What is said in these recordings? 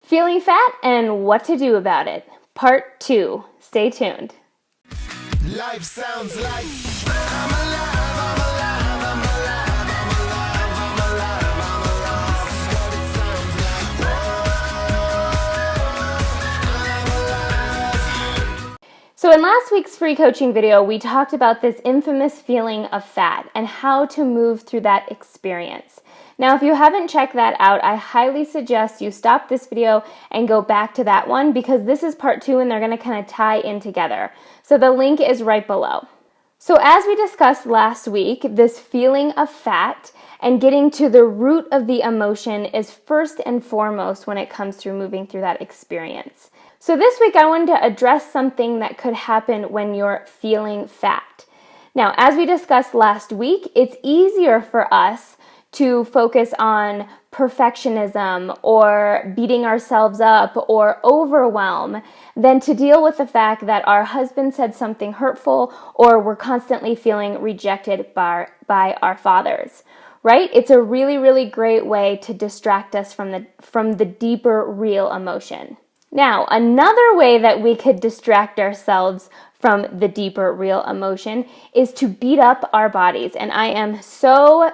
Feeling fat and what to do about it. Part 2. Stay tuned. Life sounds like I'm alive, I'm alive, I'm alive, I'm alive, I'm alive, I'm alive. This is what it sounds like. I'm alive. So in last week's free coaching video, we talked about this infamous feeling of fat and how to move through that experience. Now, if you haven't checked that out, I highly suggest you stop this video and go back to that one because this is part 2 and they're going to kind of tie in together. So the link is right below. So as we discussed last week, this feeling of fat and getting to the root of the emotion is first and foremost when it comes through moving through that experience. So this week I wanted to address something that could happen when you're feeling fat. Now, as we discussed last week, it's easier for us to focus on perfectionism or beating ourselves up or overwhelm than to deal with the fact that our husband said something hurtful or we're constantly feeling rejected by our fathers, right? It's a really, really great way to distract us from the deeper, real emotion. Now, another way that we could distract ourselves from the deeper, real emotion is to beat up our bodies. And I am so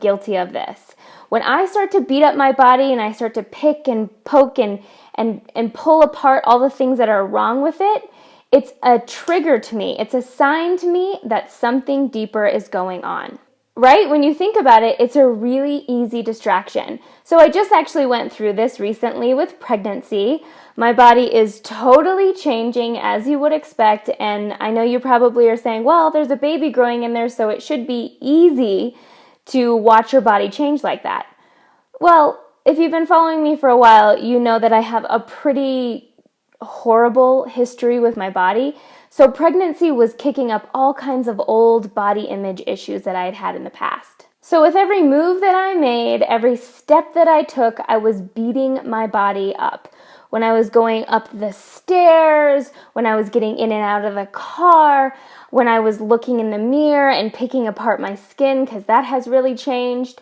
guilty of this. When I start to beat up my body and I start to pick and poke and pull apart all the things that are wrong with it, it's a trigger to me. It's a sign to me that something deeper is going on. Right? When you think about it, it's a really easy distraction. So I just actually went through this recently with pregnancy. My body is totally changing as you would expect, and I know you probably are saying, well, there's a baby growing in there, so it should be easy to watch your body change like that. Well, if you've been following me for a while, you know that I have a pretty horrible history with my body. So pregnancy was kicking up all kinds of old body image issues that I had had in the past. So with every move that I made, every step that I took, I was beating my body up. When I was going up the stairs, when I was getting in and out of the car, when I was looking in the mirror and picking apart my skin, because that has really changed,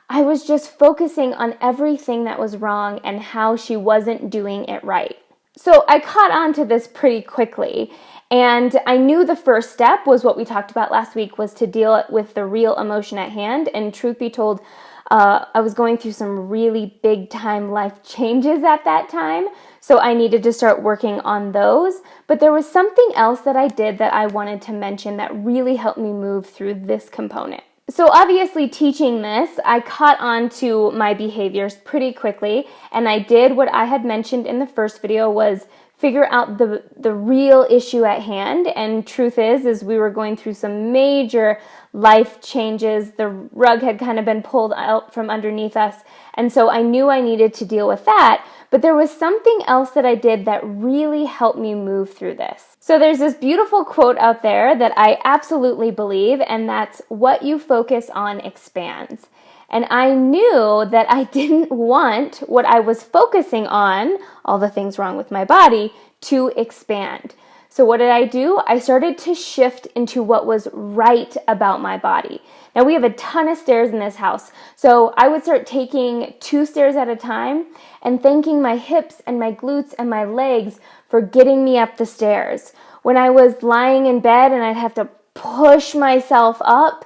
I was just focusing on everything that was wrong and how she wasn't doing it right. So I caught on to this pretty quickly. And I knew the first step was what we talked about last week, was to deal with the real emotion at hand. And truth be told, I was going through some really big time life changes at that time. So I needed to start working on those. But there was something else that I did that I wanted to mention that really helped me move through this component. So obviously teaching this, I caught on to my behaviors pretty quickly. And I did what I had mentioned in the first video, was figure out the real issue at hand. And truth is we were going through some major life changes. The rug had kind of been pulled out from underneath us. And so I knew I needed to deal with that. But there was something else that I did that really helped me move through this. So there's this beautiful quote out there that I absolutely believe, and that's, what you focus on expands. And I knew that I didn't want what I was focusing on, all the things wrong with my body, to expand. So what did I do? I started to shift into what was right about my body. Now we have a ton of stairs in this house. So I would start taking 2 stairs at a time and thanking my hips and my glutes and my legs for getting me up the stairs. When I was lying in bed and I'd have to push myself up,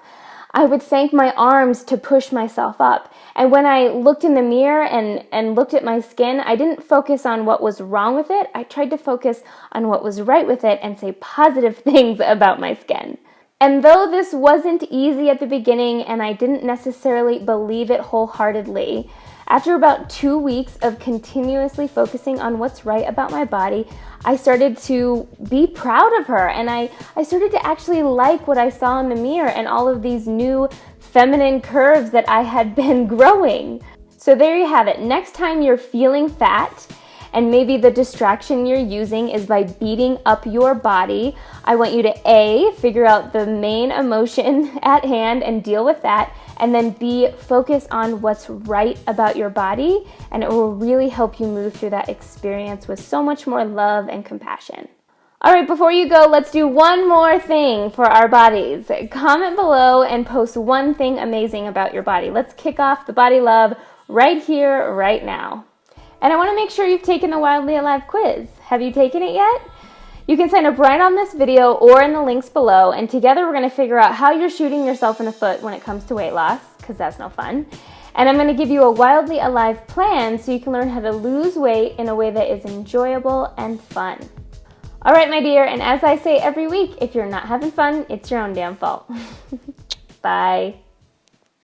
I would thank my arms to push myself up. And when I looked in the mirror and looked at my skin, I didn't focus on what was wrong with it. I tried to focus on what was right with it and say positive things about my skin. And though this wasn't easy at the beginning and I didn't necessarily believe it wholeheartedly, after about 2 weeks of continuously focusing on what's right about my body, I started to be proud of her, and I started to actually like what I saw in the mirror and all of these new feminine curves that I had been growing. So there you have it. Next time you're feeling fat and maybe the distraction you're using is by beating up your body, I want you to A, figure out the main emotion at hand and deal with that, and then B, focus on what's right about your body, and it will really help you move through that experience with so much more love and compassion. All right, before you go, let's do one more thing for our bodies. Comment below and post one thing amazing about your body. Let's kick off the body love right here, right now. And I want to make sure you've taken the Wildly Alive quiz. Have you taken it yet? You can sign up right on this video or in the links below, and together we're going to figure out how you're shooting yourself in the foot when it comes to weight loss, because that's no fun. And I'm going to give you a Wildly Alive plan so you can learn how to lose weight in a way that is enjoyable and fun. All right, my dear, and as I say every week, if you're not having fun, it's your own damn fault. Bye.